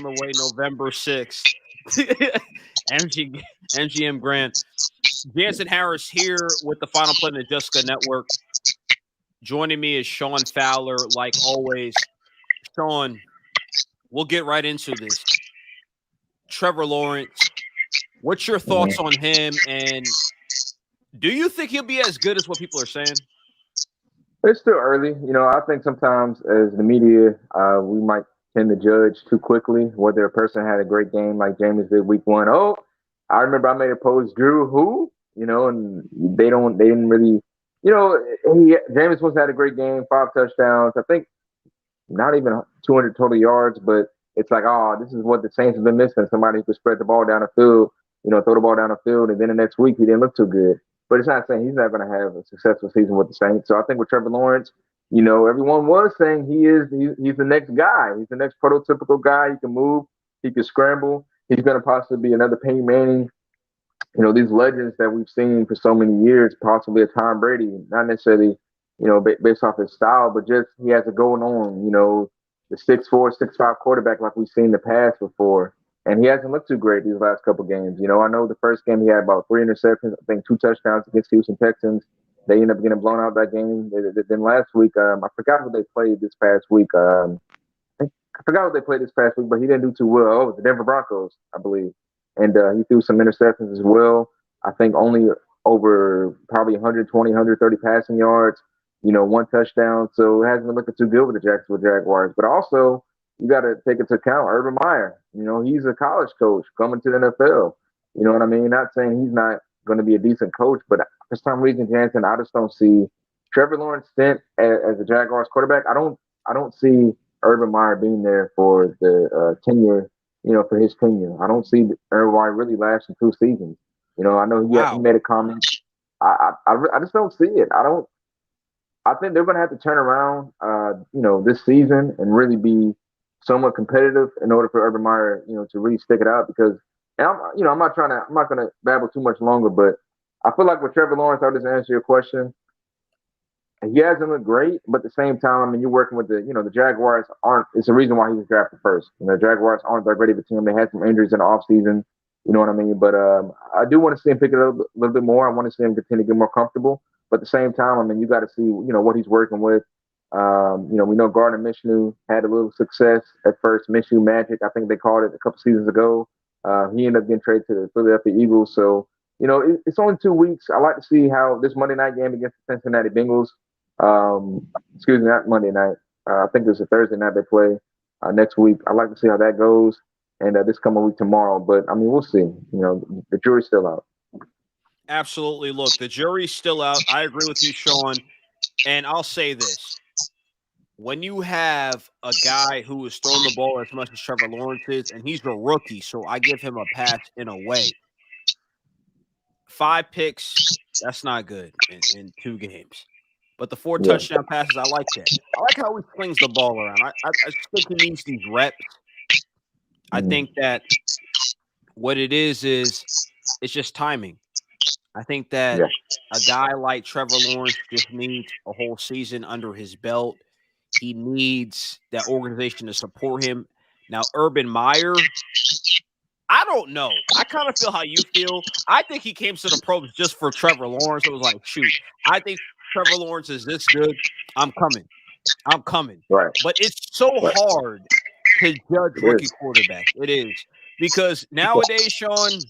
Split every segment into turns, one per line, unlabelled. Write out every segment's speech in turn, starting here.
away November 6th. MGM Grand. Jansen Harris here with the Final Play in the Jessica Network. Joining me is Sean Fowler, like always. Sean, we'll get right into this. Trevor Lawrence, what's your thoughts on him? And do you think he'll be as good as what people are saying?
It's still early. I think sometimes as the media, we might tend to judge too quickly whether a person had a great game like Jameis did week one. Oh, I remember I made a post, Drew, who? And they didn't really, Jameis once had a great game, 5 touchdowns. I think not even 200 total yards, but it's like, oh, this is what the Saints have been missing. Somebody who could spread the ball down the field, throw the ball down the field, and then the next week he didn't look too good. But it's not saying he's not going to have a successful season with the Saints. So I think with Trevor Lawrence, everyone was saying he's the next guy. He's the next prototypical guy. He can move. He can scramble. He's going to possibly be another Peyton Manning. These legends that we've seen for so many years, possibly a Tom Brady, not necessarily, based off his style, but just he has it going on, the 6'4", 6'5" quarterback like we've seen in the past before. And he hasn't looked too great these last couple games. I know the first game he had about 3 interceptions, I think 2 touchdowns against Houston Texans. They ended up getting blown out that game. Then last week, I forgot who they played this past week. I forgot what they played this past week, but he didn't do too well. Oh, it was the Denver Broncos, I believe. And he threw some interceptions as well. I think only over probably 120, 130 passing yards, 1 touchdown. So it hasn't been looking too good with the Jacksonville Jaguars. But also, you got to take into account Urban Meyer. He's a college coach coming to the NFL. You know what I mean? Not saying he's not going to be a decent coach, but for some reason, Jansen, I just don't see Trevor Lawrence stint as a Jaguars quarterback. I don't see Urban Meyer being there for the tenure. For his tenure, I don't see Urban Meyer really lasting 2 seasons. I know he made a comment. I just don't see it. I think they're going to have to turn around, this season and really be somewhat competitive in order for Urban Meyer, to really stick it out. Because, and I'm not going to babble too much longer, but I feel like with Trevor Lawrence, I'll just answer your question. He hasn't looked great, but at the same time, I mean, you're working with the Jaguars aren't. It's the reason why he was drafted first. The Jaguars aren't that great of a team. They had some injuries in the offseason. You know what I mean? But I do want to see him pick it up a little bit more. I want to see him continue to get more comfortable. But at the same time, I mean, you got to see, what he's working with. We know Gardner Minshew had a little success at first. Minshew Magic, I think they called it a couple seasons ago. He ended up getting traded to the Philadelphia Eagles. So, it's only 2 weeks. I like to see how this Monday night game against the Cincinnati Bengals. Excuse me, not Monday night. I think it's a Thursday night they play next week. I'd like to see how that goes, and this coming week tomorrow. But I mean, we'll see. The jury's still out.
Absolutely. Look, the jury's still out. I agree with you, Sean. And I'll say this. When you have a guy who is throwing the ball as much as Trevor Lawrence is, and he's a rookie, so I give him a pass in a way. 5 picks, that's not good in 2 games. But the 4 touchdown passes, I like that. I like how he flings the ball around. I think he needs these reps. I think that what it is it's just timing. I think that a guy like Trevor Lawrence just needs a whole season under his belt. He needs that organization to support him. Now, Urban Meyer, I don't know. I kind of feel how you feel. I think he came to the pros just for Trevor Lawrence. It was like, shoot, I think Trevor Lawrence is this good. I'm coming.
Right.
But it's so hard to judge rookie quarterbacks. It is. Because nowadays, Sean,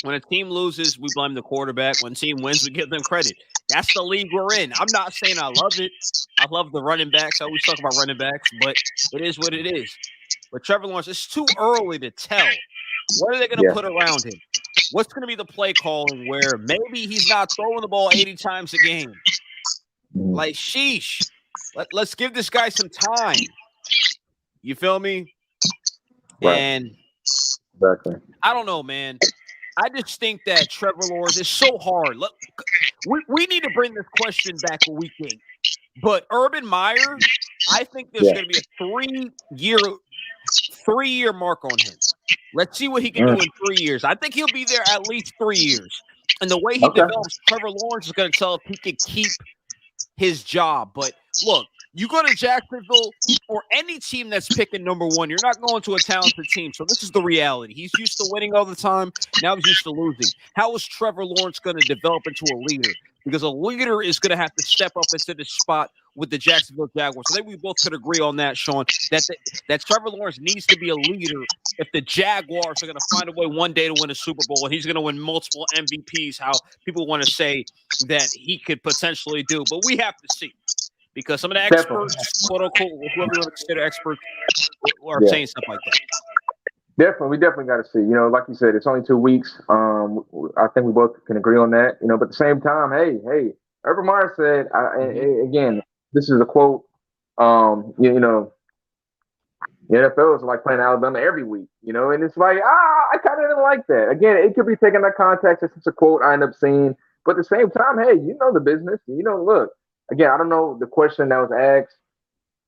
when a team loses, we blame the quarterback. When a team wins, we give them credit. That's the league we're in. I'm not saying I love it. I love the running backs. I always talk about running backs, but it is what it is. But Trevor Lawrence, it's too early to tell. What are they going to put around him? What's going to be the play calling where maybe he's not throwing the ball 80 times a game? Like, sheesh. Let's give this guy some time. You feel me?
Right.
And
exactly.
I don't know, man. I just think that Trevor Lawrence is so hard. Look, we need to bring this question back a week 8. But Urban Meyer, I think there's going to be a 3-year mark on him. Let's see what he can do in 3 years. I think he'll be there at least 3 years. And the way he develops, Trevor Lawrence is going to tell if he can keep his job. But look, You go to Jacksonville or any team that's picking number one, you're not going to a talented team. So this is the reality. He's used to winning all the time. Now he's used to losing. How is Trevor Lawrence going to develop into a leader? Because a leader is going to have to step up into this spot with the Jacksonville Jaguars. I think we both could agree on that, Sean, that Trevor Lawrence needs to be a leader if the Jaguars are going to find a way one day to win a Super Bowl, and he's going to win multiple MVPs, how people want to say that he could potentially do. But we have to see. Because some of the experts, quote unquote, whoever you want to consider experts, are saying stuff like that.
We definitely got to see. Like you said, it's only 2 weeks. I think we both can agree on that. But at the same time, hey, Urban Meyer said, again, this is a quote. The NFL is like playing Alabama every week. And it's like, I kind of didn't like that. Again, it could be taken out of context. It's a quote I end up seeing, but at the same time, hey, the business. Look. Again, I don't know the question that was asked.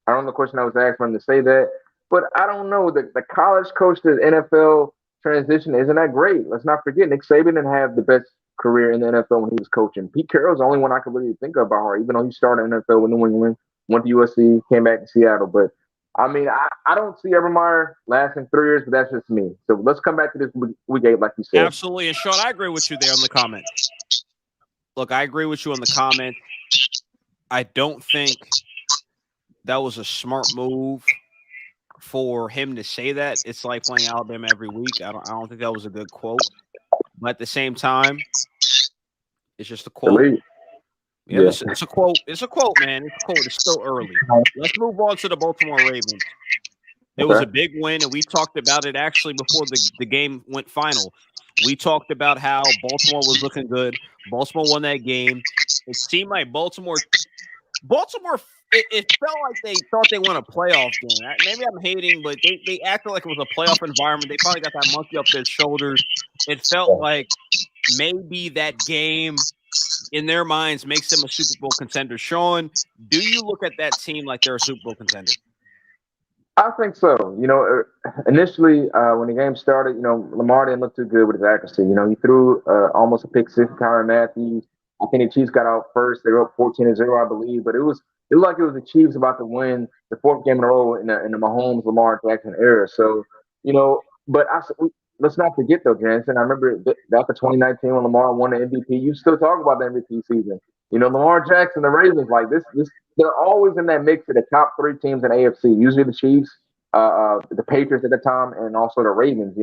I don't know the question that was asked for him to say that. But I don't know. The college coach to the NFL transition isn't that great. Let's not forget, Nick Saban didn't have the best career in the NFL when he was coaching. Pete Carroll's the only one I can really think of about her, even though he started in the NFL with New England, went to USC, came back to Seattle. But, I don't see Urban Meyer lasting 3 years, but that's just me. So let's come back to this week 8, like you said.
Absolutely. And, Sean, I agree with you there on the comment. Look, I agree with you on the comment. I don't think that was a smart move for him to say that. It's like playing Alabama every week. I don't think that was a good quote. But at the same time, it's just a quote. Yeah. It's a quote. It's a quote, man. It's a quote. It's still early. Let's move on to the Baltimore Ravens. It was a big win, and we talked about it actually before the game went final. We talked about how Baltimore was looking good. Baltimore won that game. It seemed like Baltimore, it felt like they thought they won a playoff game. Maybe I'm hating, but they acted like it was a playoff environment. They probably got that monkey up their shoulders. It felt like maybe that game, in their minds, makes them a Super Bowl contender. Sean, do you look at that team like they're a Super Bowl contender?
I think so. Initially, when the game started, Lamar didn't look too good with his accuracy. He threw almost a pick six to Tyrann Matthew. I think the Chiefs got out first. They were up 14-0, I believe. But it looked like it was the Chiefs about to win the fourth game in a row in the Mahomes, Lamar Jackson era. So, but let's not forget, though, Jansen. I remember after 2019 when Lamar won the MVP, you still talk about the MVP season. Lamar Jackson, the Ravens, like this, they're always in that mix of the top 3 teams in AFC. Usually the Chiefs, the Patriots at the time, and also the Ravens,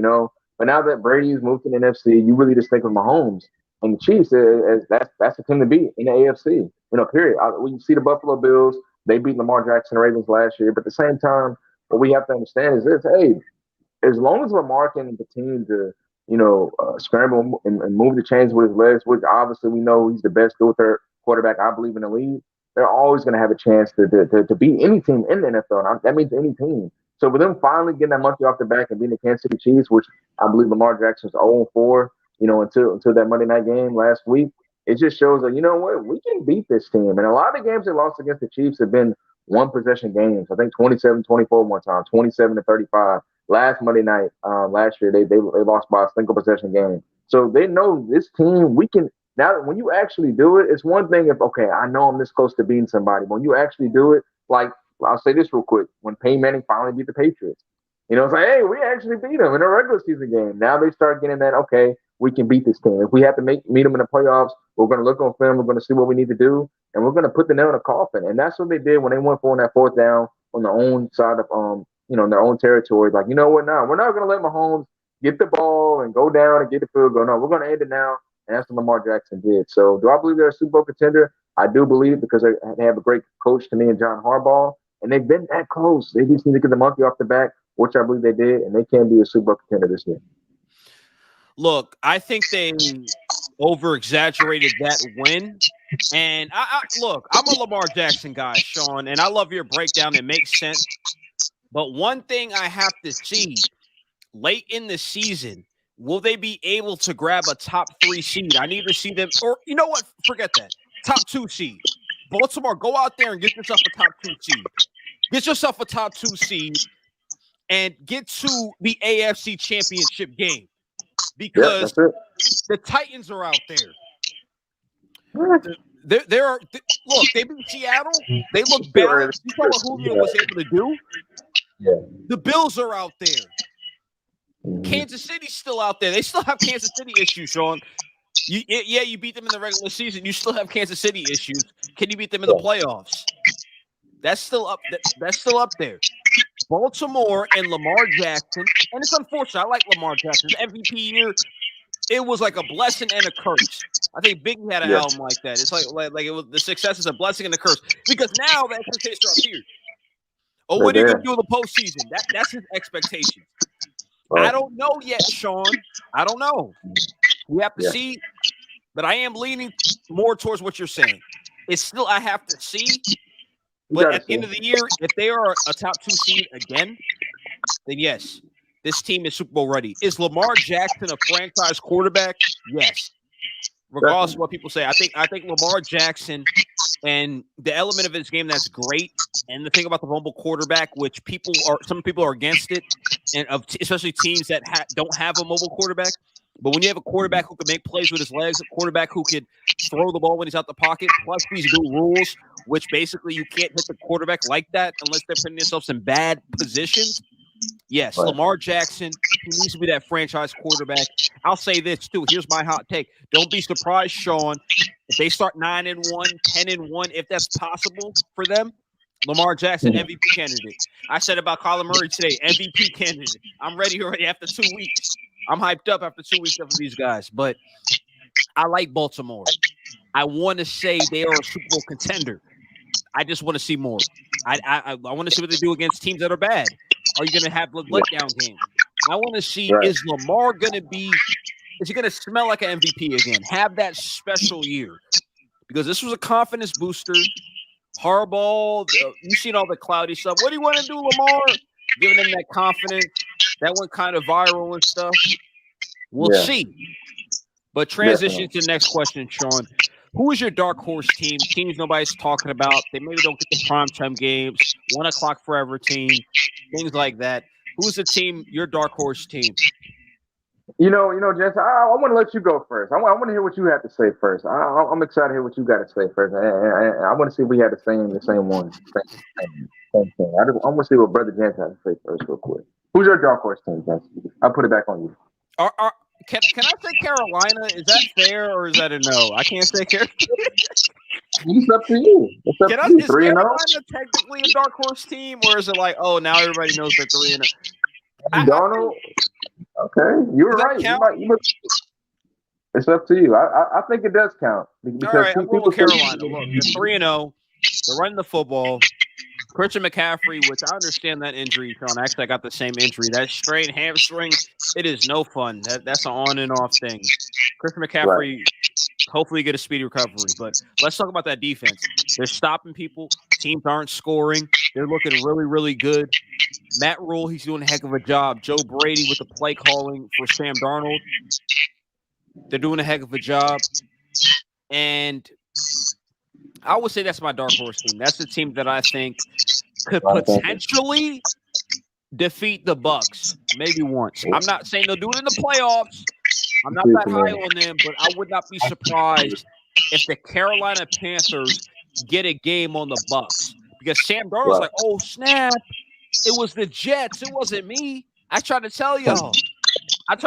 But now that Brady's moved to the NFC, you really just think of Mahomes. And the Chiefs, that's the team to beat in the AFC, period. When you see the Buffalo Bills, they beat Lamar Jackson and Ravens last year. But at the same time, what we have to understand is this, hey, as long as Lamar can continue to, scramble and move the chains with his legs, which obviously we know he's the best third quarterback, I believe, in the league, they're always going to have a chance to beat any team in the NFL. And that means any team. So with them finally getting that monkey off the back and beating the Kansas City Chiefs, which I believe Lamar Jackson's 0-4, until that Monday night game last week, it just shows that, what, we can beat this team. And a lot of the games they lost against the Chiefs have been one possession games. I think 27-24 one time, 27-35. Last Monday night, last year, they lost by a single possession game. So they know this team, we can. Now, when you actually do it, it's one thing if, okay, I know I'm this close to beating somebody. When you actually do it, like, I'll say this real quick. When Peyton Manning finally beat the Patriots, it's like, hey, we actually beat them in a regular season game. Now they start getting that, okay, we can beat this team. If we have to meet them in the playoffs, we're going to look on film, we're going to see what we need to do, and we're going to put the nail in the coffin. And that's what they did when they went for on that fourth down on their own side of, in their own territory. Like, you know what, now we're not going to let Mahomes get the ball and go down and get the field goal. No, we're going to end it now. And that's what Lamar Jackson did. So do I believe they're a Super Bowl contender? I do believe, because they have a great coach to me and John Harbaugh. And they've been that close. They just need to get the monkey off the back, which I believe they did, and they can be a Super Bowl contender this year.
Look, I think they over-exaggerated that win. And look, I'm a Lamar Jackson guy, Sean, and I love your breakdown. It makes sense. But one thing I have to see late in the season, will they be able to grab a top 3 seed? I need to see them, or you know what? Forget that. Top 2 seed. Baltimore, go out there and get yourself a top 2 seed. Get yourself a top 2 seed and get to the AFC Championship game, because the Titans are out there. There are look. They beat Seattle. They look balanced. You saw what Julio was able to do.
Yeah.
The Bills are out there. Kansas City's still out there. They still have Kansas City issues, Sean. You beat them in the regular season. You still have Kansas City issues. Can you beat them in the playoffs? That's still up. That's still up there. Baltimore and Lamar Jackson, and it's unfortunate. I like Lamar Jackson's MVP year. It was like a blessing and a curse. I think Biggie had an album like that. It's like it was the success is a blessing and a curse because now the expectations are up here. Oh, what are you gonna do in the postseason? That's his expectation. I don't know yet, Sean. I don't know. We have to see, but I am leaning more towards what you're saying. It's still I have to see. But at the end of the year, if they are a top 2 seed again, then yes, this team is Super Bowl ready. Is Lamar Jackson a franchise quarterback? Yes. Regardless of what people say, I think Lamar Jackson and the element of his game that's great, and the thing about the mobile quarterback, which some people are against it, and especially teams that don't have a mobile quarterback. But when you have a quarterback who can make plays with his legs, a quarterback who can throw the ball when he's out the pocket, plus these new rules, which basically you can't hit the quarterback like that unless they're putting themselves in bad positions. Yes, Lamar Jackson, he needs to be that franchise quarterback. I'll say this, too. Here's my hot take. Don't be surprised, Sean, if they start 9-1, 10-1, if that's possible for them. Lamar Jackson, MVP candidate. I said about Kyler Murray today, MVP candidate. I'm ready already after 2 weeks. I'm hyped up after 2 weeks of these guys. But I like Baltimore. I want to say they are a Super Bowl contender. I just want to see more. I want to see what they do against teams that are bad. Are you going to have letdown games? I want to see, is Lamar going to be – is he going to smell like an MVP again? Have that special year. Because this was a confidence booster. Harbaugh, you've seen all the cloudy stuff. What do you want to do, Lamar? Giving them that confidence. That went kind of viral and stuff. We'll see. But transition to the next question, Sean. Who is your dark horse team? Teams nobody's talking about. They maybe don't get the primetime games. 1 o'clock forever team. Things like that. Who's the team, your dark horse team?
You know, Jess, I want to let you go first. I want to hear what you have to say first. I'm excited to hear what you got to say first. I want to see if we had the same one. Same thing. I want to see what Brother Jens has to say first real quick. Who's your dark horse team, Jens? I'll put it back on you.
Can I say Carolina? Is that fair or is that a no? I can't say Carolina.
It's up to you. It's up to you.
Is Carolina technically a dark horse team, or is it like, oh, now everybody knows they're 3-0?
Donald. Okay, you're right. It's up to you. I think it does count.
All right, I'm going with Carolina. Look, they're 3-0. They're running the football. Christian McCaffrey, which I understand that injury, Sean. Actually, I got the same injury. That strained hamstring, it is no fun. That's an on and off thing. Christian McCaffrey, hopefully get a speedy recovery. But let's talk about that defense. They're stopping people. Teams aren't scoring. They're looking really, really good. Matt Rule, he's doing a heck of a job. Joe Brady with the play calling for Sam Darnold. They're doing a heck of a job. And I would say that's my dark horse team. That's the team that I think could potentially defeat the Bucs maybe once. I'm not saying they'll do it in the playoffs. I'm not that high on them, but I would not be surprised if the Carolina Panthers get a game on the Bucs. Because Sam Darnold's like, oh, snap. It was the Jets. It wasn't me. I tried to tell y'all. They're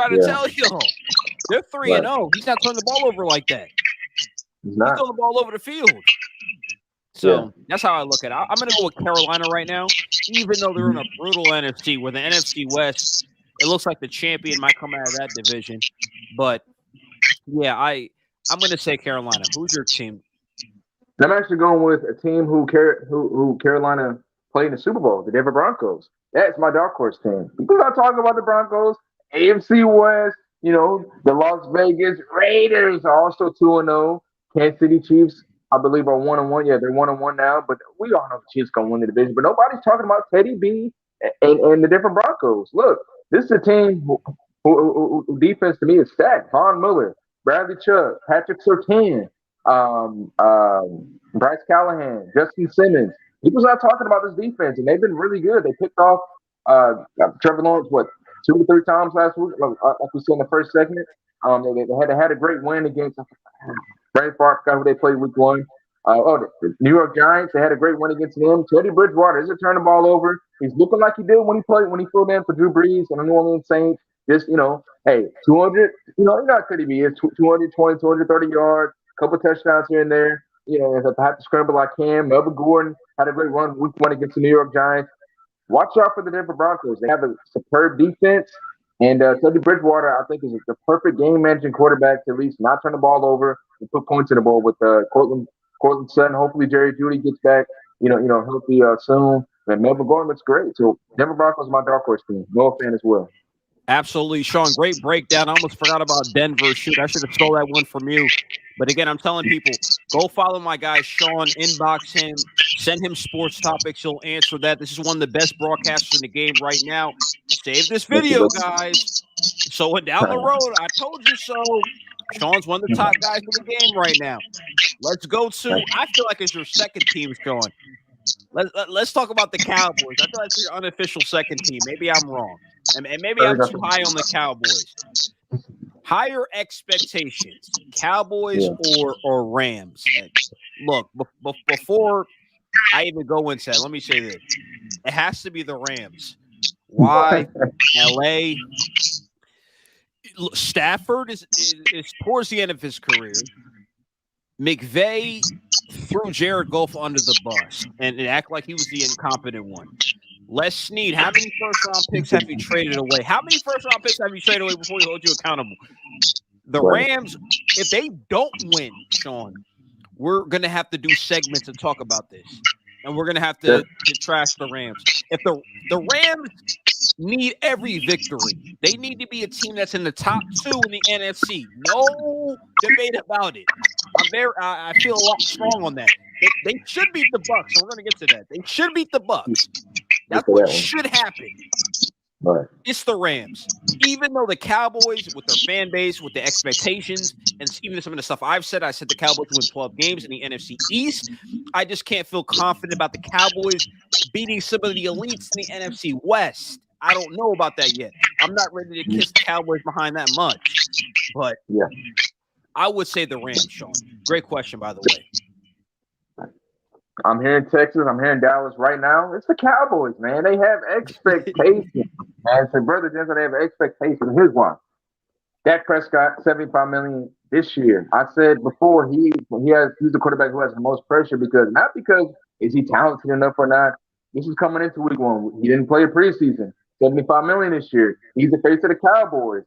3-0. He's not turning the ball over like that. He's throwing the ball over the field. So that's how I look at it. I'm going to go with Carolina right now, even though they're in a brutal NFC. Where the NFC West, it looks like the champion might come out of that division. But, yeah, I'm going to say Carolina. Who's your team?
I'm actually going with a team who Carolina played in the Super Bowl, the Denver Broncos. That's my dark horse team. People are talking about the Broncos, AFC West, the Las Vegas Raiders are also 2-0. Kansas City Chiefs, I believe, are 1-1. Yeah, they're 1-1 now, but we all know the Chiefs going to win the division. But nobody's talking about Teddy B and the different Broncos. Look, this is a team who defense to me is stacked. Von Miller, Bradley Chubb, Patrick Surtain, Bryce Callahan, Justin Simmons. People's not talking about this defense, and they've been really good. They picked off Trevor Lawrence, 2 or 3 times last week, like we said in the first segment. They had a great win against Brandon Favre, forgot who they played week one. The New York Giants, they had a great win against them. Teddy Bridgewater isn't turning the ball over. He's looking like he did when he filled in for Drew Brees and the New Orleans Saints. Just, hey, 200, how good he is, 220, 230 yards, couple touchdowns here and there. If I have to scramble, I can. Melvin Gordon had a great run week one against the New York Giants. Watch out for the Denver Broncos. They have a superb defense. And Teddy Bridgewater, I think, is the perfect game managing quarterback to at least not turn the ball over and put points in the ball with Cortland Sutton. Hopefully, Jerry Jeudy gets back, healthy soon. And Melvin Gordon looks great. So Denver Broncos is my dark horse team. Noah fan as well.
Absolutely, Sean. Great breakdown. I almost forgot about Denver. Shoot, I should have stole that one from you. But again, I'm telling people, go follow my guy Sean. Inbox him. Send him sports topics. He'll answer that. This is one of the best broadcasters in the game right now. Save this video, guys. So down the road, I told you so. Sean's one of the top guys in the game right now. Let's go to, I feel like it's your second team, Sean. Let's talk about the Cowboys. I feel like it's your unofficial second team. Maybe I'm wrong. And maybe I'm too high on the Cowboys. Higher expectations, Cowboys or Rams? And look, before I even go into that, let me say this. It has to be the Rams. Why? LA. Stafford is towards the end of his career. McVay threw Jared Goff under the bus and act like he was the incompetent one. Les Snead, how many first-round picks have you traded away? How many first-round picks have you traded away before we hold you accountable? The Rams, if they don't win, Sean, we're going to have to do segments and talk about this. And we're going to have to trash the Rams. If the Rams need every victory, they need to be a team that's in the top 2 in the NFC. No debate about it. I feel a lot strong on that. They should beat the Bucs, and we're going to get to that. They should beat the Bucs. That's what should happen.
Right.
It's the Rams. Even though the Cowboys, with their fan base, with the expectations, and even some of the stuff I said the Cowboys win 12 games in the NFC East. I just can't feel confident about the Cowboys beating some of the elites in the NFC West. I don't know about that yet. I'm not ready to kiss the Cowboys behind that much. But I would say the Rams, Sean. Great question, by the way.
I'm here in Texas. I'm here in Dallas right now. It's the Cowboys, man. They have expectations. Man, so Brother Jensen, they have expectations. Here's why. Dak Prescott, $75 million this year. I said before he's the quarterback who has the most pressure not because is he talented enough or not. This is coming into week one. He didn't play a preseason. $75 million this year. He's the face of the Cowboys.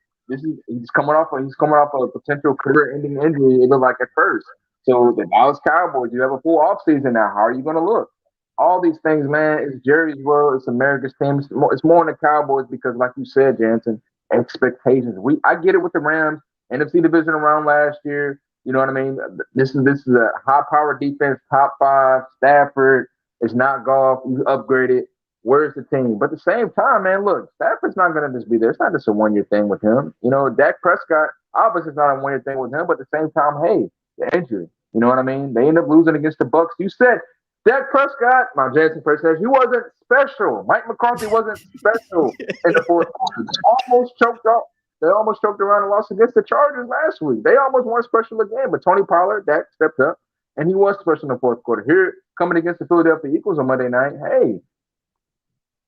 He's coming off a potential career-ending injury. It looked like at first. So the Dallas Cowboys, you have a full offseason now. How are you going to look? All these things, man. It's Jerry's world. It's America's team. It's more on the Cowboys because, like you said, Jansen, expectations. I get it with the Rams. NFC division round last year. You know what I mean? This is a high-powered defense, top 5. Stafford. It's not golf. You upgrade it. Where's the team? But at the same time, man, look, Stafford's not going to just be there. It's not just a one-year thing with him. Dak Prescott, obviously it's not a one-year thing with him, but at the same time, hey, the injury. You know what I mean? They end up losing against the Bucs. You said Dak Prescott, my Jansen person says, he wasn't special. Mike McCarthy wasn't special in the fourth quarter. They almost choked around and lost against the Chargers last week. They almost weren't special again, but Tony Pollard, Dak stepped up, and he was special in the fourth quarter. Here, coming against the Philadelphia Eagles on Monday night, hey,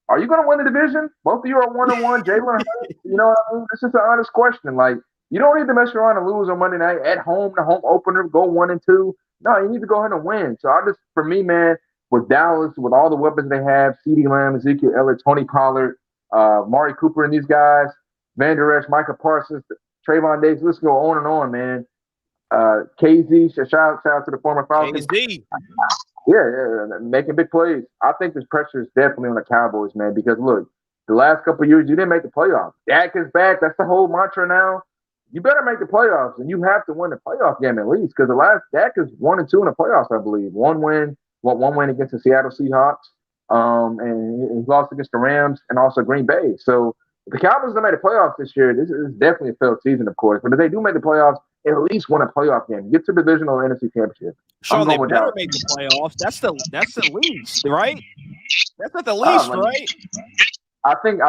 are you going to win the division? Both of you are 1-1. Jalen Hurts, you know what I mean? This is an honest question. Like, you don't need to mess around and lose on Monday night at home, the home opener, go 1-2. No, you need to go ahead and win. So for me, man, with Dallas, with all the weapons they have, CeeDee Lamb, Ezekiel Elliott, Tony Pollard, Mari Cooper and these guys, Van Der Esch, Micah Parsons, Trayvon Diggs, let's go on and on, man. KZ, shout out to the former Falcons.
KZ.
Yeah, making big plays. I think this pressure is definitely on the Cowboys, man, because look, the last couple of years, you didn't make the playoffs. Dak is back. That's the whole mantra now. You better make the playoffs, and you have to win the playoff game at least, because the last Dak is 1-2 in the playoffs, I believe. One win against the Seattle Seahawks, and he lost against the Rams and also Green Bay. So if the Cowboys don't make the playoffs this year, this is definitely a failed season, of course. But if they do make the playoffs, at least win a playoff game, get to the divisional NFC championship.
Sean, they better make the playoffs. That's the least, right? That's not the least, right?
I think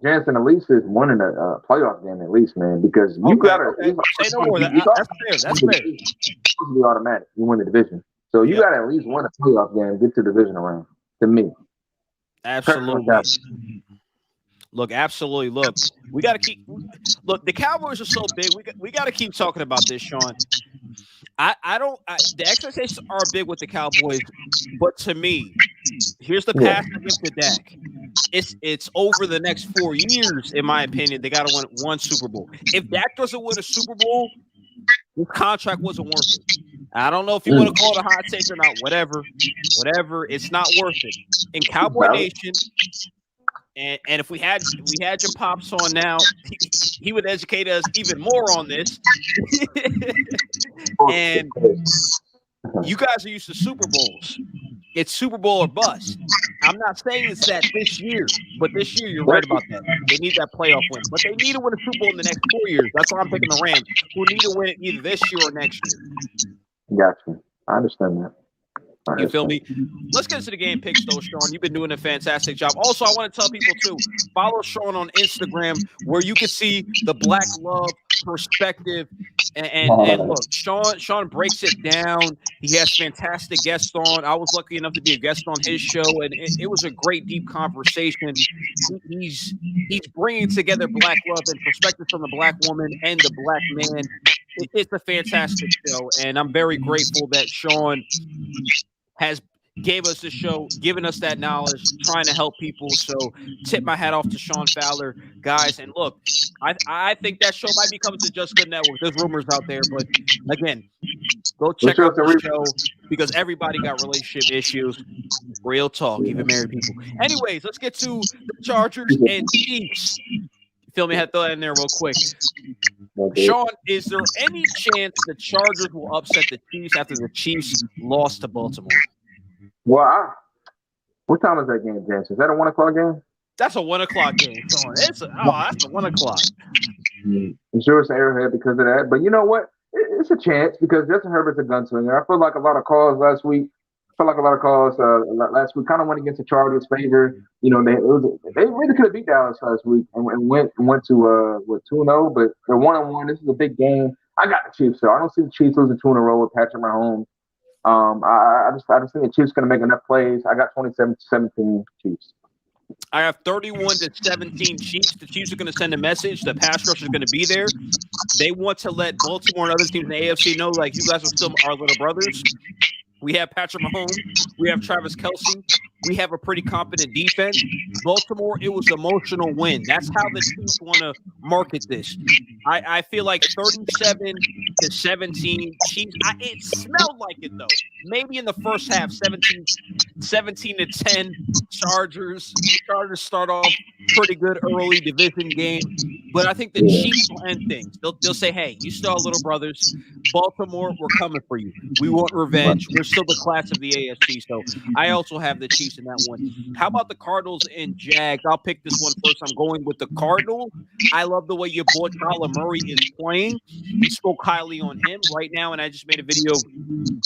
Jansen at least is winning a playoff game at least, man, because you
Okay,
gotta.
okay. Say no more. That's fair. That's fair.
It's supposed to be automatic. You win the division, so you
Yep,
gotta at least win a playoff game, get to the division round. To me, personally,
absolutely. Look, absolutely. Look, we got to keep. Look, the Cowboys are so big. We got to keep talking about this, Sean. I don't. The expectations are big with the Cowboys, but to me, here's the
yeah,
pass I give to Dak. It's over the next 4 years, in my opinion. They got to win one Super Bowl. If Dak doesn't win a Super Bowl, his contract wasn't worth it. I don't know if you want to call it a hot take or not. Whatever. It's not worth it. In Cowboy Nation, and if we had your pops on now, he would educate us even more on this. And you guys are used to Super Bowls. It's Super Bowl or bust. I'm not saying it's that this year, but this year you're right about that. They need that playoff win, but they need to win a Super Bowl in the next 4 years. That's why I'm picking the Rams, who need to win it either this year or next year.
Gotcha. I understand that.
You feel me? Let's get into the game picks, though, Sean. You've been doing a fantastic job. Also, I want to tell people, too, follow Sean on Instagram where you can see the Black Love perspective. And look, Sean breaks it down. He has fantastic guests on. I was lucky enough to be a guest on his show, and it was a great, deep conversation. He's bringing together Black love and perspective from the Black woman and the Black man. It's a fantastic show, and I'm very grateful that Sean has gave us the show, given us that knowledge, trying to help people. So tip my hat off to Sean Fowler, guys. And look, I think that show might be coming to Just Good Network. There's rumors out there, but again, go check out the show because everybody got relationship issues. Real talk, even married people. Anyways, let's get to the Chargers and Chiefs. Feel me? I had to throw that in there real quick. Sean, is there any chance the Chargers will upset the Chiefs after the Chiefs lost to Baltimore?
Well, what time is that game, James? Is that a 1 o'clock game?
That's a 1 o'clock game, Sean. That's a 1 o'clock.
I'm sure it's an Arrowhead because of that. But you know what? It's a chance because Justin Herbert's a gunslinger. I feel like a lot of calls last week. Last week kind of went against the Chargers' favor. You know, they really could have beat Dallas last week and went to 2-0, but they're 1-1. This is a big game. I got the Chiefs, so I don't see the Chiefs losing 2 in a row with Patrick Mahomes. I just think the Chiefs going to make enough plays. I got 27-17 Chiefs.
I have 31-17 Chiefs. The Chiefs are going to send a message. The pass rush is going to be there. They want to let Baltimore and other teams in the AFC know, like, you guys are still our little brothers. We have Patrick Mahomes. We have Travis Kelce. We have a pretty competent defense. Baltimore, it was an emotional win. That's how the Chiefs want to market this. I feel like 37-17 Chiefs. It smelled like it, though. Maybe in the first half, 17-10 Chargers. Chargers start off pretty good early division game. But I think the Chiefs will end things. They'll say, hey, you still have little brothers. Baltimore, we're coming for you. We want revenge. We're still the class of the AFC. So I also have the Chiefs in that one. How about the Cardinals and Jags? I'll pick this one first. I'm going with the Cardinal. I love the way your boy Kyler Murray is playing. We spoke highly on him right now, and I just made a video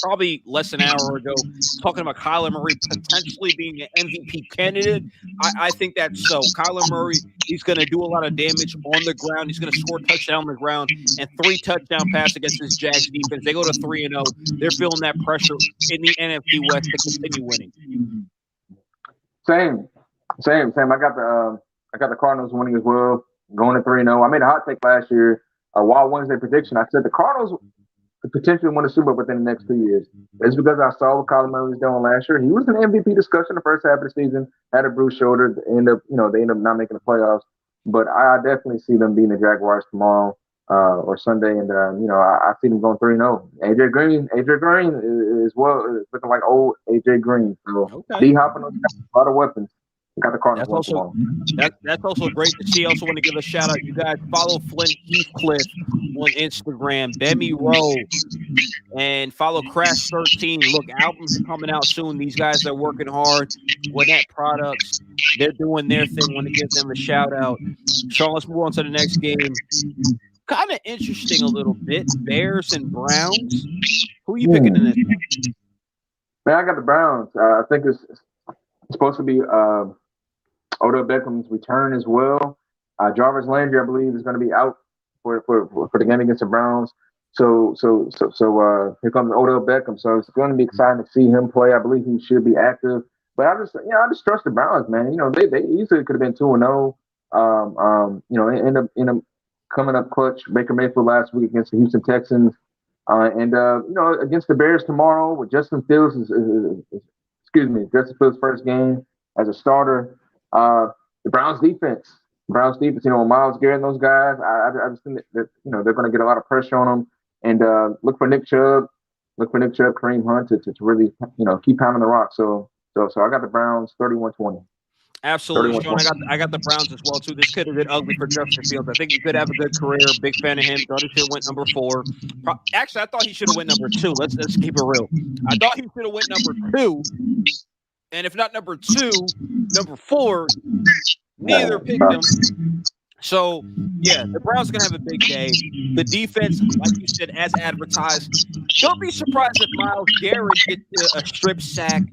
probably less than an hour ago talking about Kyler Murray potentially being an MVP candidate. I think that's so. Kyler Murray, he's going to do a lot of damage on the ground. He's going to score a touchdown on the ground and 3 touchdown passes against this Jags defense. They go to 3-0. They're feeling that pressure in the NFC West to continue winning.
Same. I got the Cardinals winning as well, going to 3-0. I made a hot take last year. A Wild Wednesday prediction. I said the Cardinals could potentially win a Super Bowl within the next 2 years. It's because I saw what Kyler Murray was doing last year. He was in MVP discussion the first half of the season. Had a bruised shoulder. They end up not making the playoffs. But I definitely see them beating the Jaguars tomorrow or Sunday, and I see them going 3-0. AJ Green is looking like old AJ Green. So D-Hop and a lot of weapons. Got the Cardinals.
That's also great to see. I also want to give a shout out. You guys follow Flint Heathcliff on Instagram, Bemi Rowe, and follow Crash 13. Look, albums are coming out soon. These guys are working hard. Gwinnett Products, they're doing their thing. Want to give them a shout out. Sean, let's move on to the next game. Kind of interesting a little bit. Bears and Browns. Who are you picking in this one?
Man, I got the Browns. I think it's supposed to be Odell Beckham's return as well. Jarvis Landry, I believe, is going to be out for the game against the Browns. So here comes Odell Beckham. So it's going to be exciting to see him play. I believe he should be active. But I just trust the Browns, man. They easily could have been 2-0. In a coming up clutch. Baker Mayfield last week against the Houston Texans, and against the Bears tomorrow with Justin Fields Justin Fields' first game as a starter. The Browns defense, Myles Garrett and those guys. I just think that they're going to get a lot of pressure on them, and look for Nick Chubb, Kareem Hunt to really keep pounding the rock. So I got the Browns 31-20.
Absolutely, Sean. I got the Browns as well too. This could have been ugly for Justin Fields. I think he could have a good career. Big fan of him. Thought he should have went number 4. Actually, I thought he should have went number 2. Let's keep it real. I thought he should have went number 2, and if not number 2, number 4. Neither picked him. So, yeah, the Browns are going to have a big day. The defense, like you said, as advertised. Don't be surprised if Myles Garrett gets a strip sack,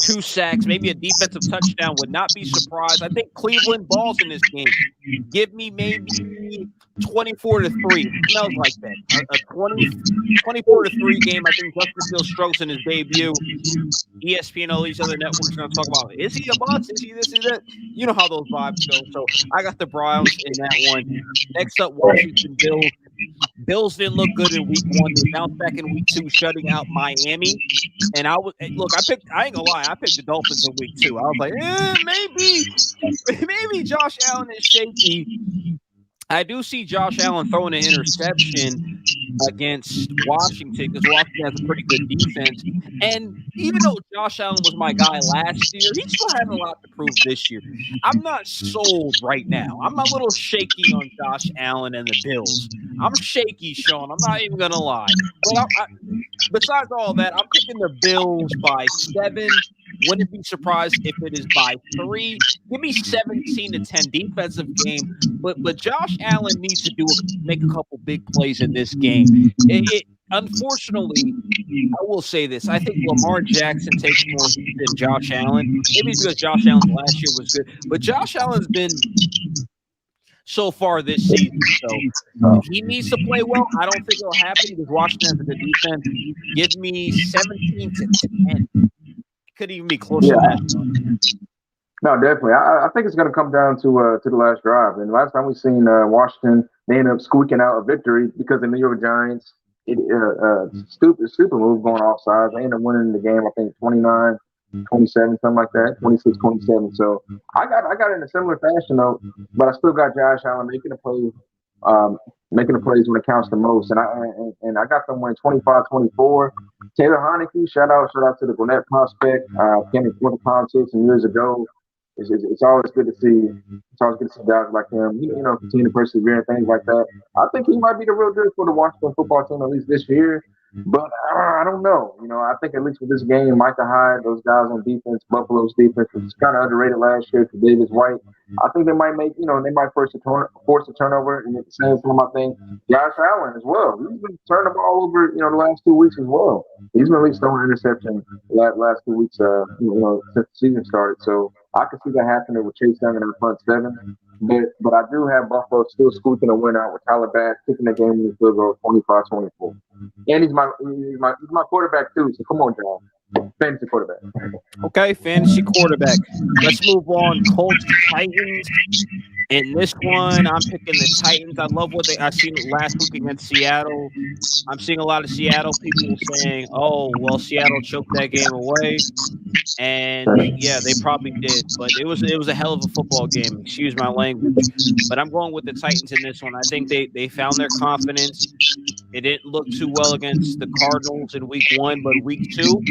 2 sacks, maybe a defensive touchdown. Would not be surprised. I think Cleveland balls in this game. Give me maybe 24-3. It smells like that. A 24-3 game. I think Justin Fields strokes in his debut. ESPN, all these other networks are going to talk about, is he a boss? Is he this? Is that? You know how those vibes go. So I got the Browns in that one. Next up, Washington Bills. Bills didn't look good in week 1. They bounced back in week 2, shutting out Miami. And I ain't gonna lie, I picked the Dolphins in week 2. I was like, maybe Josh Allen is shaky. I do see Josh Allen throwing an interception against Washington because Washington has a pretty good defense. And even though Josh Allen was my guy last year, he still has a lot to prove this year. I'm not sold right now. I'm a little shaky on Josh Allen and the Bills. I'm shaky, Sean. I'm not even going to lie. But besides all that, I'm picking the Bills by 7. Wouldn't be surprised if it is by 3. Give me 17-10 defensive game. But Josh Allen needs to make a couple big plays in this game. Unfortunately, I will say this. I think Lamar Jackson takes more heat than Josh Allen. Maybe it's because Josh Allen last year was good. But Josh Allen's been so far this season. So he needs to play well. I don't think it'll happen because Washington has a good defense. Give me 17-10. Could even be closer to that.
No, definitely. I think it's going to come down to the last drive. And last time we seen Washington, they ended up squeaking out a victory because the New York Giants, stupid move going offsides. They ended up winning the game, I think 29-27, something like that, 26-27. So I got it in a similar fashion though, but I still got Josh Allen making the plays when it counts the most. And I got them winning 25-24. Taylor Heineke, shout out to the Gwinnett prospect. Came in the politics and years ago. It's always good to see. It's always good to see guys like him, continue to persevere and things like that. I think he might be the real deal for the Washington football team at least this year. But I don't know. I think at least with this game, Micah Hyde, those guys on defense, Buffalo's defense was kind of underrated last year to Davis White. I think they might force a turnover. And at the same time, I think Josh Allen as well. He's been turning the ball over, the last 2 weeks as well. He's been at least throwing interception last 2 weeks, since the season started. So I can see that happening with Chase Young in the front 7. But I do have Buffalo still squeaking a win out with Tyler Bass kicking the game in the field goal 25-24. And he's my quarterback too. So come on, John. Fantasy quarterback.
Okay, fantasy quarterback. Let's move on. Colts Titans. In this one, I'm picking the Titans. I love what I seen last week against Seattle. I'm seeing a lot of Seattle people saying, "Oh, well, Seattle choked that game away," and yeah, they probably did. But it was a hell of a football game. Excuse my language, but I'm going with the Titans in this one. I think they found their confidence. It didn't look too well against the Cardinals in week 1, but week 2,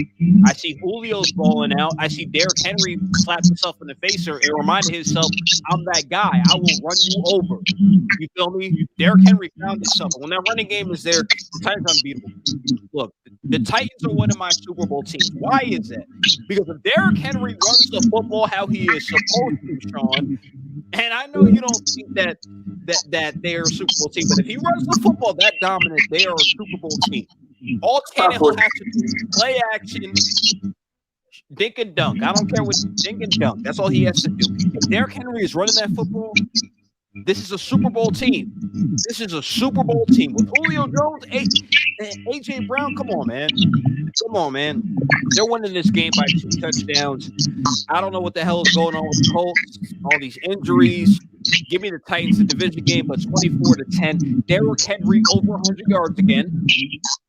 I see Julio's balling out. I see Derrick Henry slap himself in the face and reminded himself, "I'm that guy. I will run you over." You feel me? Derrick Henry found himself. When that running game is there, the Titans are unbeatable. Look, the Titans are one of my Super Bowl teams. Why is that? Because if Derrick Henry runs the football how he is supposed to, Sean, and I know you don't think that they're a Super Bowl team, but if he runs the football that dominant, they are a Super Bowl team. All Tannehill has to do is play action, Dink and dunk. I don't care what dink and dunk. That's all he has to do. If Derrick Henry is running that football, this is a Super Bowl team. This is a Super Bowl team with Julio Jones, AJ Brown. Come on, man. Come on, man. They're winning this game by 2 touchdowns. I don't know what the hell is going on with the Colts. All these injuries. Give me the Titans, the division game, but 24-10. Derrick Henry over 100 yards again.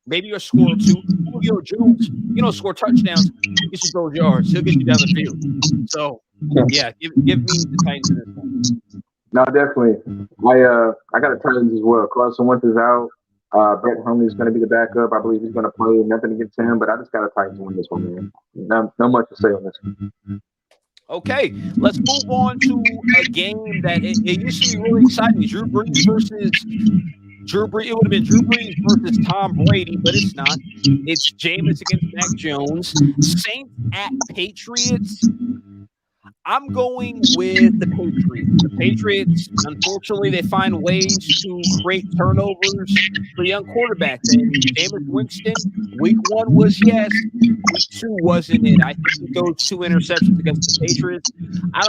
Maybe a score or two. Julio Jones, score touchdowns. He should those yards. He'll get you down the field. So, yeah, give me the Titans in this one.
No, definitely. I got the Titans as well. Carson Wentz is out. Brett Hundley is going to be the backup. I believe he's going to play. Nothing against him, but I just got the Titans win this one, man. Not much to say on this one.
Okay, let's move on to a game that it used to be really exciting. Drew Brees versus Drew Brees. It would have been Drew Brees versus Tom Brady, but it's not. It's Jameis against Mac Jones. Saints at Patriots. I'm going with the Patriots. The Patriots, unfortunately, they find ways to create turnovers for young quarterbacks. And Jameis Winston, week 1 was yes, week 2 wasn't it. I think he throws 2 interceptions against the Patriots. I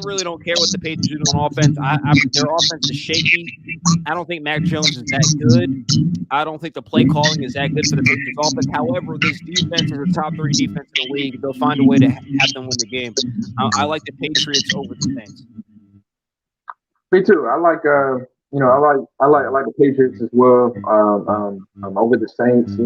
really don't care what the Patriots do on offense. Their offense is shaky. I don't think Mac Jones is that good. I don't think the play calling is that good for the Patriots offense. However, this defense is a top 3 defense in the league. They'll find a way to have them win the game. I like the Patriots over the Saints.
Me too. I like the Patriots as well. Over the Saints.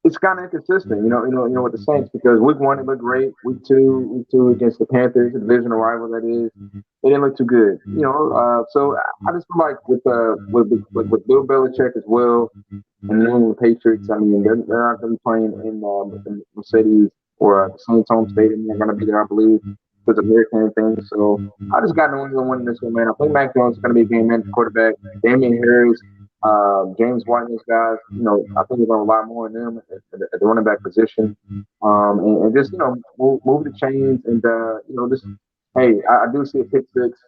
It's kind of inconsistent. With the Saints because week 1 it looked great. Week 2 against the Panthers, the divisional rival that is, they didn't look too good. So I just feel like with Bill Belichick as well and New England Patriots. I mean, they're not going to be playing in Mercedes or the Saints home stadium. They're going to be there, I believe, because of hurricane thing. So I just got New England winning this one, man. I think Mac Jones is going to be a game manager quarterback. Damian Harris, James White, and those guys. I think we're going to rely more on them at the running back position, and just move the chains and just hey, I do see a pick six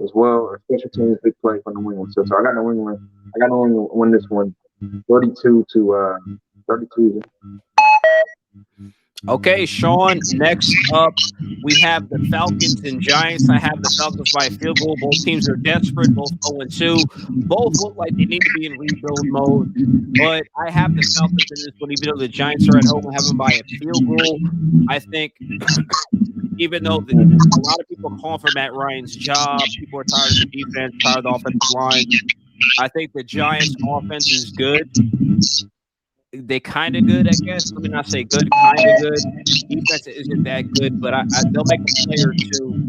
as well, or special teams big play for New England. So I got New England. I got New England win this one, 32-32.
Okay, Sean, next up, we have the Falcons and Giants. I have the Falcons by a field goal. Both teams are desperate, both 0-2. Both look like they need to be in rebuild mode. But I have the Falcons in this one, even though the Giants are at home. I have them by a field goal. I think, even though a lot of people are calling for Matt Ryan's job, people are tired of the defense, tired of the offensive line. I think the Giants' offense is good. They kind of good, I guess. Let me not say good, kind of good. Defense isn't that good, but they'll make a play or two.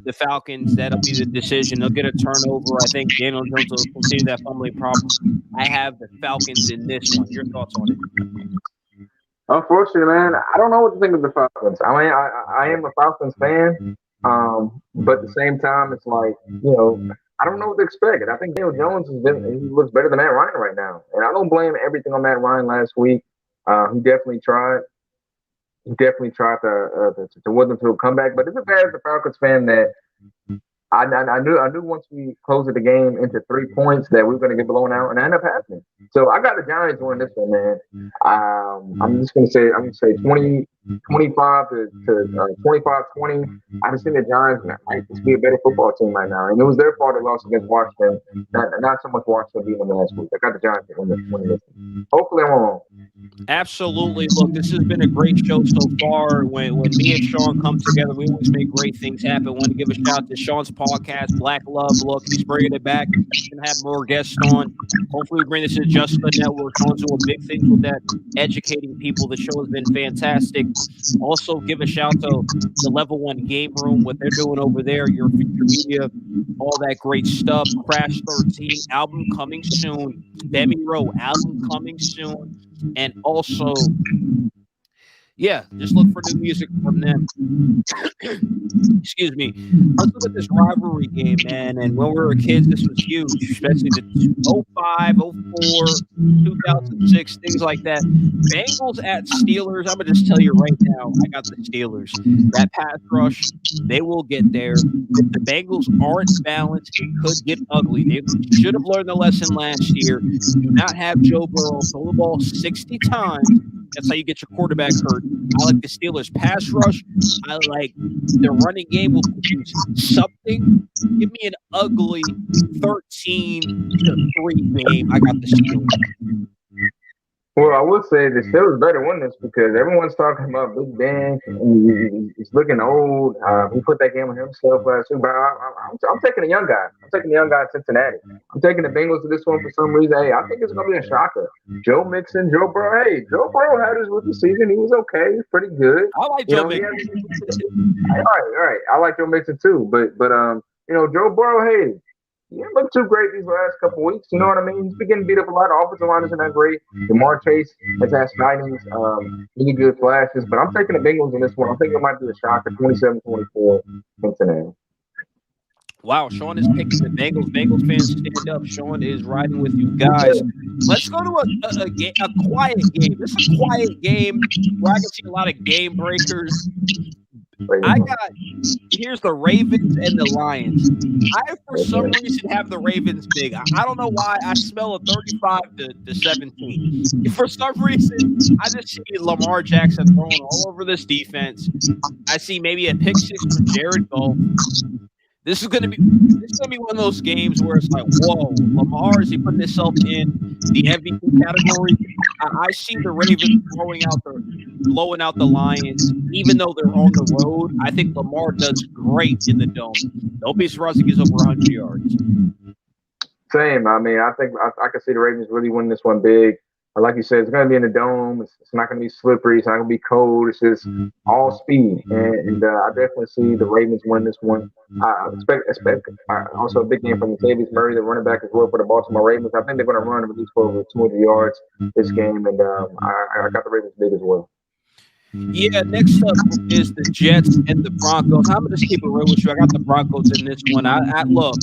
The Falcons, that'll be the decision. They'll get a turnover. I think Daniel Jones will continue that fumbling problem. I have the Falcons in this one. Your thoughts on it?
Unfortunately, man, I don't know what to think of the Falcons. I mean, I am a Falcons fan, but at the same time, it's like, I don't know what to expect. I think Daniel Jones he looks better than Matt Ryan right now. And I don't blame everything on Matt Ryan last week. He definitely tried. He definitely tried to will them to a comeback. But it's bad as a Falcons fan that I knew once we closed the game into 3 points that we were going to get blown out, and that ended up happening. So I got the Giants winning this one, man. I'm just going to say 25 to 25-20. I just think the Giants might just be a better football team right now, and it was their fault they lost against Washington. Not so much Washington beating them last week. I got the Giants winning this one. Hopefully, I'm wrong.
Absolutely. Look, this has been a great show so far. When me and Sean come together, we always make great things happen. I want to give a shout out to Sean's podcast, Black Love. Look, he's bringing it back. He's going to have more guests on. Hopefully, we bring this to Just the Network. Sean's doing big things with that, educating people. The show has been fantastic. Also, give a shout out to the Level 1 Game Room, what they're doing over there, your media, all that great stuff. Crash 13, album coming soon. Demi Rowe, album coming soon. And also, yeah, just look for new music from them. Excuse me. Let's look at this rivalry game, man. And when we were kids, this was huge, especially the 05, 04, 2006, things like that. Bengals at Steelers. I'm going to just tell you right now, I got the Steelers. That pass rush, they will get there. If the Bengals aren't balanced, it could get ugly. They should have learned the lesson last year. Do not have Joe Burrow throw the ball 60 times That's how you get your quarterback hurt. I like the Steelers pass rush. I like the running game will produce something. Give me an ugly 13-3 game. I got the Steelers.
Well, I would say the Steelers better win this because everyone's talking about Big Ben. He's looking old. He put that game on himself last week. But I'm taking a young guy. I'm taking the young guy in Cincinnati. I'm taking the Bengals to this one for some reason. Hey, I think it's going to be a shocker. Joe Mixon, Joe Burrow. Hey, Joe Burrow had his rookie season. He was okay. He was pretty good.
I like Joe Mixon.
All right. I like Joe Mixon too. But Joe Burrow, hey, he didn't look too great these last couple weeks. You know what I mean? He's been getting beat up a lot. The offensive line isn't that great. Lamar Chase has had sightings, really good flashes. But I'm taking the Bengals in this one. I think it might be a shocker, 27-24 Cincinnati.
Wow, Sean is picking the Bengals. Bengals fans, stand up. Sean is riding with you guys. Let's go to a quiet game. This is a quiet game where I can see a lot of game breakers. Here's the Ravens and the Lions. I, for some reason, have the Ravens big. I don't know why. I smell a 35-17. For some reason, I just see Lamar Jackson throwing all over this defense. I see maybe a pick six for Jared Goff. This is gonna be one of those games where it's like, whoa, Lamar, is he putting himself in the MVP category? I see the Ravens blowing out the Lions, even though they're on the road. I think Lamar does great in the dome. Don't be surprised if he gets over 100 yards.
Same. I mean, I think I can see the Ravens really winning this one big. Like you said, it's going to be in the dome. It's not going to be slippery. It's not going to be cold. It's just all speed. And I definitely see the Ravens win this one. I expect also a big game from Latavius Murray, the running back as well for the Baltimore Ravens. I think they're going to run at least for over 200 yards this game. And I got the Ravens big as well.
Yeah, next up is the Jets and the Broncos. I'm going to just keep it real with you. I got the Broncos in this one. Look.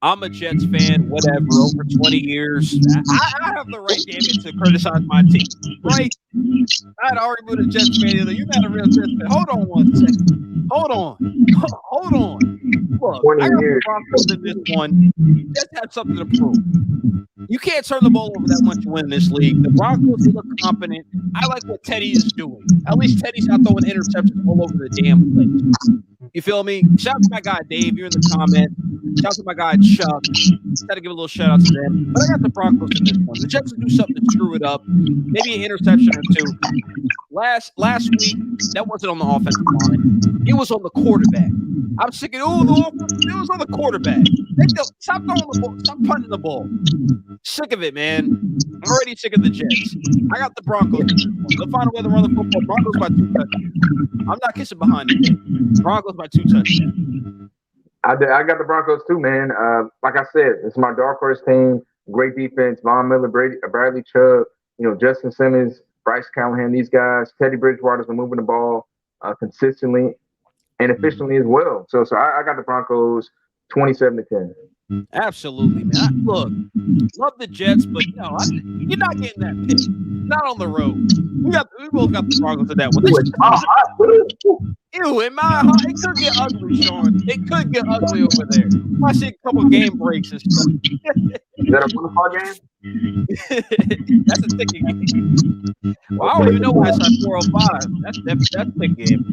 I'm a Jets fan, whatever, over 20 years. I have the right, damn it, to criticize my team, right? I had already been a Jets fan. You're not a real Jets fan. Hold on one second. Hold on. Look, I got the Broncos in this one. Jets have something to prove. You can't turn the ball over that much to win this league. The Broncos, they look competent. I like what Teddy is doing. At least Teddy's not throwing interceptions all over the damn place. You feel me? Shout out to my guy Dave. You're in the comment. Shout out to my guy Chuck. Got to give a little shout out to them. But I got the Broncos in this one. The Jets will do something to screw it up. Maybe an interception or two. Last week, that wasn't on the offensive line. It was on the quarterback. I'm sick of it was on the quarterback. Stop throwing the ball. Stop punting the ball. Sick of it, man. I'm already sick of the Jets. I got the Broncos. They'll find a way to run the football. Broncos by 2 touchdowns. I'm not kissing behind it. Broncos by 2 touchdowns.
I got the Broncos too, man. Like I said, it's my dark horse team. Great defense. Von Miller, Bradley Chubb, Justin Simmons, Bryce Callahan, these guys. Teddy Bridgewater's been moving the ball consistently and efficiently as well. So I got the Broncos 27-10.
Absolutely, man. Look, love the Jets, but you're not getting that pick. Not on the road. We both got the Broncos in that one. Ew, in my heart, it could get ugly, Sean. It could get ugly over there. I see a couple game breaks and stuff.
Is that a football game?
That's a ticket game. Well, I don't even know why it's at 405. That's a big game.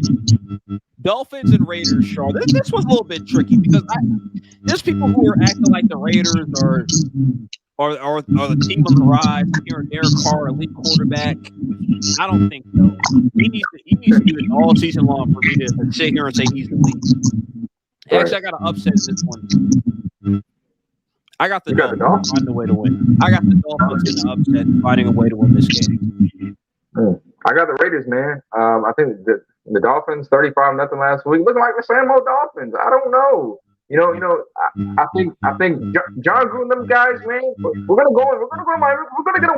Dolphins and Raiders, Sean. This was a little bit tricky because there's people who are acting like the Raiders are the team on the rise. Here, Derek Carr, elite quarterback. I don't think so. He needs to do it all season long for me to sit here and say he's the lead. Actually, I got to upset this one. I got the Dolphins finding a way to win. I got the Dolphins in the upset, finding a way to win this game.
I got the Raiders, man. I think the Dolphins 35-0 last week, looking like the same old Dolphins. I don't know. I think John Gruden, them guys, man. We're gonna go to Miami. We're gonna get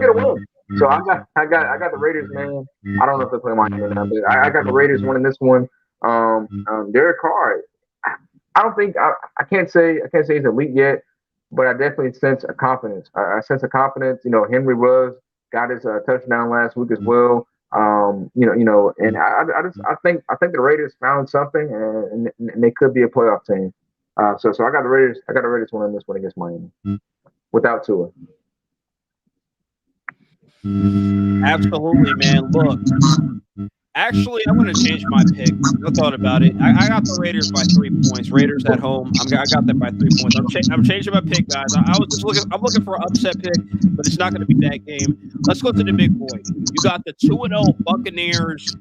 a win. So I got the Raiders, man. I don't know if they're playing Miami now, but I got the Raiders winning this one. Derek Carr. I can't say he's elite yet, but I definitely sense a confidence. I sense a confidence. Henry got his touchdown last week as well. And I think the Raiders found something, and they could be a playoff team. So I got the Raiders. I got the Raiders winning this one against Miami without Tua.
Absolutely, man. Look, actually, I'm going to change my pick. I thought about it. I got the Raiders by 3 points. Raiders at home. I got them by 3 points. I'm changing my pick, guys. I was just looking. I'm looking for an upset pick, but it's not going to be that game. Let's go to the big boy. You got the 2-0 Buccaneers,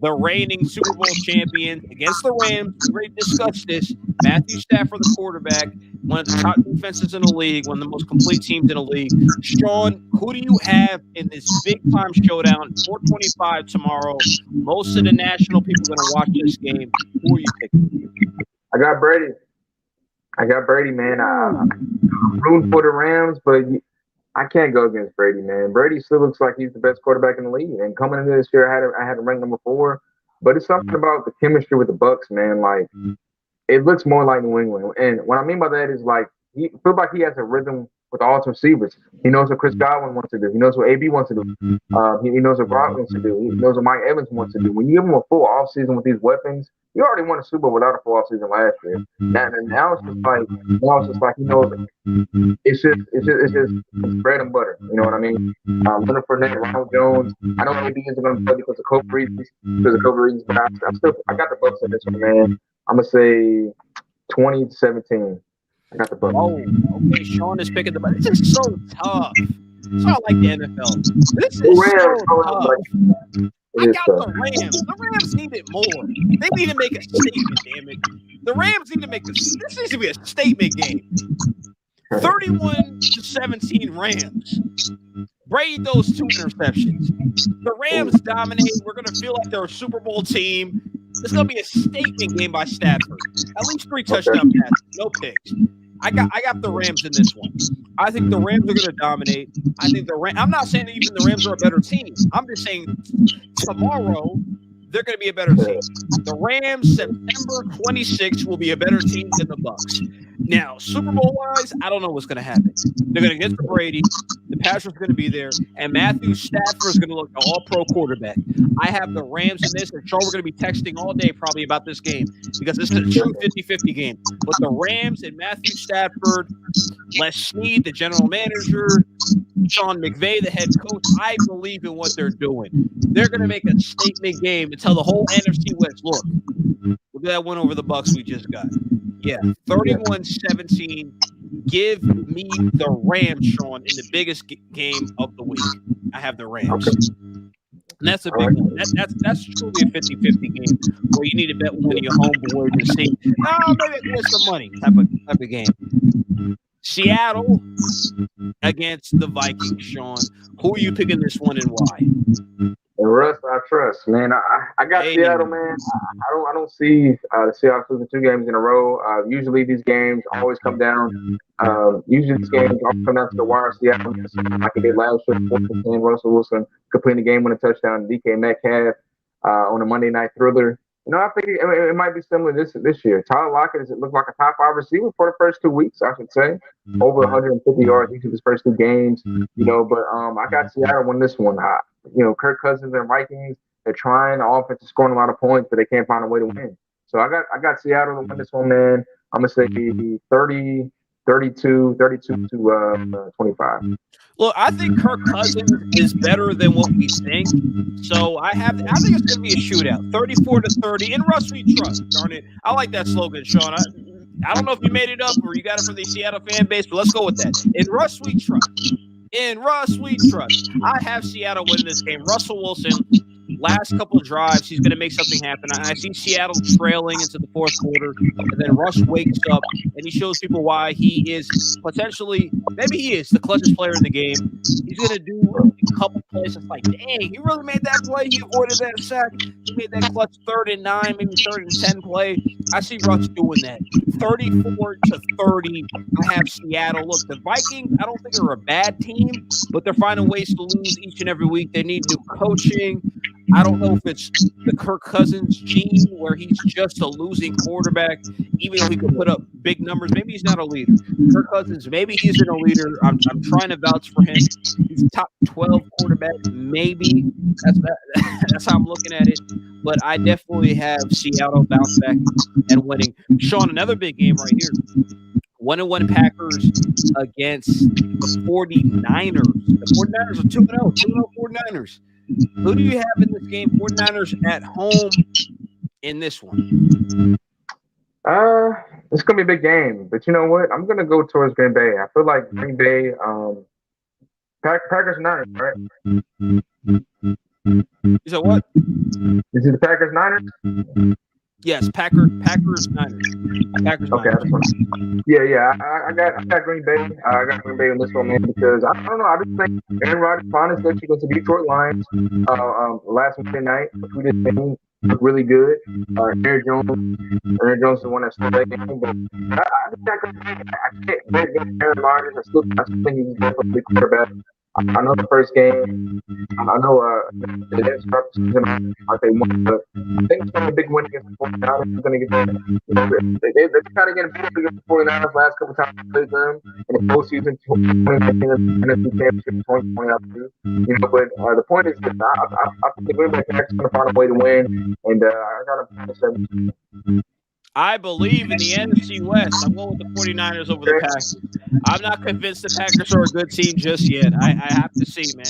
the reigning Super Bowl champions against the Rams. We already discussed this. Matthew Stafford, the quarterback, one of the top defenses in the league, one of the most complete teams in the league. Sean, who do you have in this big-time showdown, 4:25 tomorrow? Most of the national people are going to watch this game. Who are you picking?
I got Brady, man. I'm rooting for the Rams, but I can't go against Brady, man. Brady still looks like he's the best quarterback in the league. And coming into this year, I had him ranked number 4. But it's something about the chemistry with the Bucs, man. Like, it looks more like New England. And what I mean by that is, like, he feels like he has a rhythm with all his receivers. He knows what Chris Godwin wants to do. He knows what AB wants to do. He knows what Brock wants to do. He knows what Mike Evans wants to do. When you give him a full offseason with these weapons, you already won a Super Bowl without a full offseason last year. Now it's just like he knows it's just bread and butter. You know what I mean? Leonard Fournette, Ronald Jones. I know AB isn't going to play because of COVID reasons, but I got the Bucs in this one, man. I'm gonna say 20-17. I got the Bucs.
Oh, okay. Sean is picking the Bucs. This is so tough. It's not like the NFL. This is so tough. I got the Rams. The Rams need it more. They need to make a statement, damn it. The Rams need to make this needs to be a statement game. 31-17 Rams. Brady those 2 interceptions. The Rams dominate. We're going to feel like they're a Super Bowl team. It's going to be a statement game by Stafford. At least 3 touchdown passes, no picks. I got the Rams in this one. I think the Rams are going to dominate. I think I'm not saying even the Rams are a better team. I'm just saying tomorrow they're going to be a better team. The Rams, September 26th, will be a better team than the Bucs. Now, Super Bowl-wise, I don't know what's going to happen. They're going to get to Brady. The Patriots are going to be there. And Matthew Stafford is going to look an all-pro quarterback. I have the Rams in this. And Sean, we're going to be texting all day probably about this game because this is a true 50-50 game. But the Rams and Matthew Stafford, Les Snead, the general manager, Sean McVay, the head coach, I believe in what they're doing. They're going to make a statement game and tell the whole NFC West, look at that win over the Bucs we just got. Yeah, 31-17. Give me the Rams, Sean, in the biggest game of the week. I have the Rams. And that's a big one. That's truly a 50-50 game where you need to bet one of your homeboys and see, maybe I can win some money type of game. Seattle against the Vikings, Sean. Who are you picking this one and why?
And Russ, I trust, man. I got Seattle, man. I don't see the Seahawks losing 2 games in a row. Usually these games always come down. Usually these games always come down to the wire. Seattle, like it did last year, 14-10. Russell Wilson completing the game winning touchdown. DK Metcalf on a Monday Night Thriller. You know, I think it might be similar this year. Tyler Lockett looked like a top 5 receiver for the first 2 weeks, I should say. Over 150 yards each of his first 2 games. You know, but I got Seattle win this one. Kirk Cousins and Vikings, they're trying. The offense is scoring a lot of points, but they can't find a way to win. So I got Seattle to win this one, man. I'm gonna say 32 to 25.
Look, I think Kirk Cousins is better than what we think. So I think it's gonna be a shootout, 34-30. In Russ we trust. Darn it, I like that slogan, Sean. I don't know if you made it up or you got it from the Seattle fan base, but let's go with that. In Russ we trust. In Russ we trust. I have Seattle winning this game. Russell Wilson, last couple of drives, he's going to make something happen. I see Seattle trailing into the 4th quarter, and then Russ wakes up, and he shows people why he is potentially, maybe he is the clutchest player in the game. He's going to do a couple plays. It's like, dang, he really made that play. He avoided that sack. He made that clutch 3rd and 9, maybe 3rd and 10 play. I see Russ doing that. 34-30. I have Seattle. Look, the Vikings, I don't think they're a bad team, but they're finding ways to lose each and every week. They need new coaching. I don't know if it's the Kirk Cousins gene where he's just a losing quarterback, even though he could put up big numbers. Maybe he's not a leader. Kirk Cousins, maybe he's a leader. I'm trying to vouch for him. He's a top 12 quarterback, maybe. That's how I'm looking at it. But I definitely have Seattle bounce back and winning. Sean, another big game right here. 1-1 Packers against the 49ers. The 49ers are 2-0, 2-0 49ers. Who do you have in this game? 49ers at home in this one.
It's gonna be a big game, but you know what? I'm gonna go towards Green Bay. I feel like Green Bay, Packers Niners, right?
You said what?
This is the Packers Niners.
Yes, Packers Niners. Packers
Okay,
Niners.
Yeah. I got Green Bay. I got Green Bay in this one, man, because I don't know. I just think Aaron Rodgers finally said she goes to Detroit Lions last Wednesday night, which we just seen look really good. Aaron Jones is the one that started that game, but I just got Green Bay. I can't bet against Aaron Rodgers. I still think he's definitely quarterback. I know the first game. I know the next start the season. I think one, but I think it's going to be a big win against the 49ers. They're going to get that. You know, they're trying to get a big against the 49ers last couple times they played them in the postseason 2019 and NFC Championship 2020. You know, but the point is that I think the Green Bay Packers going to find a way to win, and I got a 7.
I believe in the NFC West. I'm going with the 49ers over the Packers. I'm not convinced the Packers are a good team just yet. I have to see, man.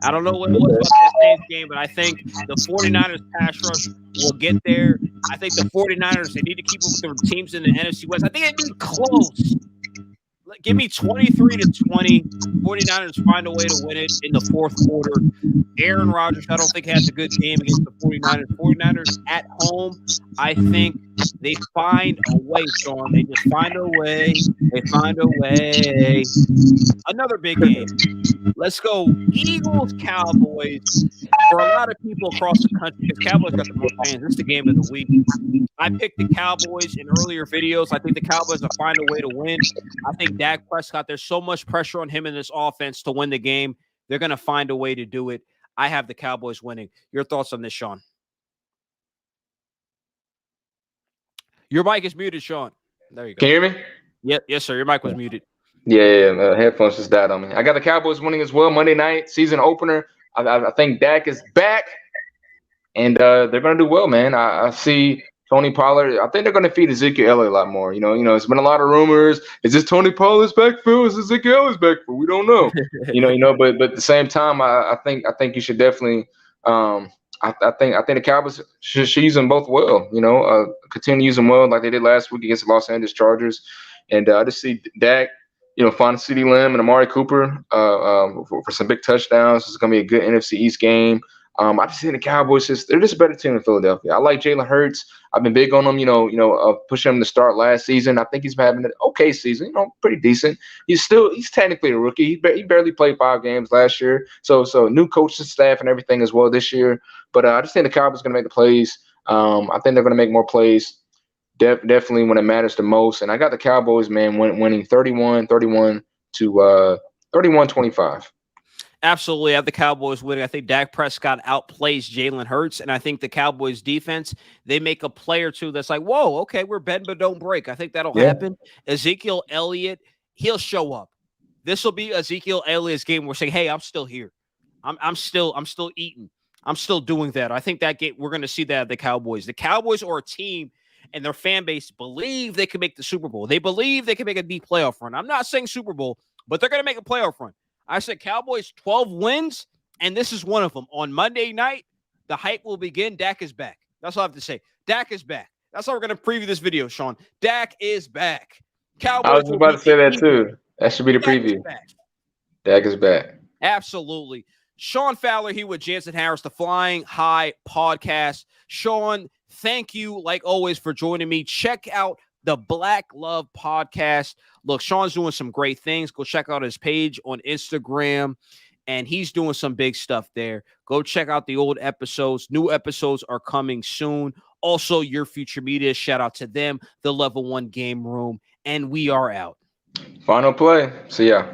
I don't know what it was about that Saints game, but I think the 49ers pass rush will get there. I think the 49ers, they need to keep up with the teams in the NFC West. I think it'd be close. Give me 23-20. 49ers find a way to win it in the fourth quarter. Aaron Rodgers, I don't think, has a good game against the 49ers. 49ers at home, I think they find a way, Sean. They just find a way. They find a way. Another big game. Let's go Eagles, Cowboys. For a lot of people across the country, because Cowboys got the most fans, this is the game of the week. I picked the Cowboys in earlier videos. I think the Cowboys will find a way to win. I think Dak Prescott, there's so much pressure on him in this offense to win the game. They're going to find a way to do it. I have the Cowboys winning. Your thoughts on this, Sean? Your mic is muted, Sean. There you go.
Can you hear me?
Yep. Yes, sir. Your mic was muted.
Yeah. Headphones just died on me. I got the Cowboys winning as well. Monday night, season opener. I think Dak is back, and they're going to do well, man. I see Tony Pollard. I think they're going to feed Ezekiel Elliott a lot more. You know, it's been a lot of rumors. Is this Tony Pollard's backfield? Is Ezekiel Elliott's backfield? We don't know. But at the same time, I think you should definitely. I think the Cowboys should use them both well. Continue to use them well like they did last week against the Los Angeles Chargers, and I just see Dak. Find CeeDee Lamb and Amari Cooper for some big touchdowns. It's going to be a good NFC East game. I just think the Cowboys they're just a better team in Philadelphia. I like Jalen Hurts. I've been big on him. Pushing him to start last season. I think he's been having an okay season. Pretty decent. He's technically a rookie. He barely played 5 games last year. So new coaching staff and everything as well this year. But I just think the Cowboys are going to make the plays. I think they're going to make more plays. Definitely when it matters the most. And I got the Cowboys, man, winning 31-31 to 31-25.
Absolutely. I have the Cowboys winning. I think Dak Prescott outplays Jalen Hurts, and I think the Cowboys defense, they make a play or two that's like, whoa, okay, we're bend but don't break. I think that'll happen. Ezekiel Elliott, he'll show up. This will be Ezekiel Elliott's game. We're saying, hey, I'm still here. I'm still eating. I'm still doing that. I think that game, we're going to see that at the Cowboys. The Cowboys are a team and their fan base believe they can make the Super Bowl. They believe they can make a deep playoff run. I'm not saying Super Bowl, but they're going to make a playoff run. I said Cowboys 12 wins, and this is one of them. On Monday night, the hype will begin. Dak is back. That's all I have to say. Dak is back. That's how we're going to preview this video, Sean. Dak is back. Cowboys.
I was about to say that too. That should be the preview. Dak is back.
Absolutely. Sean Fowler here with Jansen Harris, the Flying High Podcast. Sean, thank you, like always, for joining me. Check out the Black Love Podcast. Look, Sean's doing some great things. Go check out his page on Instagram, and he's doing some big stuff there. Go check out the old episodes. New episodes are coming soon. Also, Your Future Media, shout out to them, the Level 1 Game Room, and we are out.
Final play. See ya.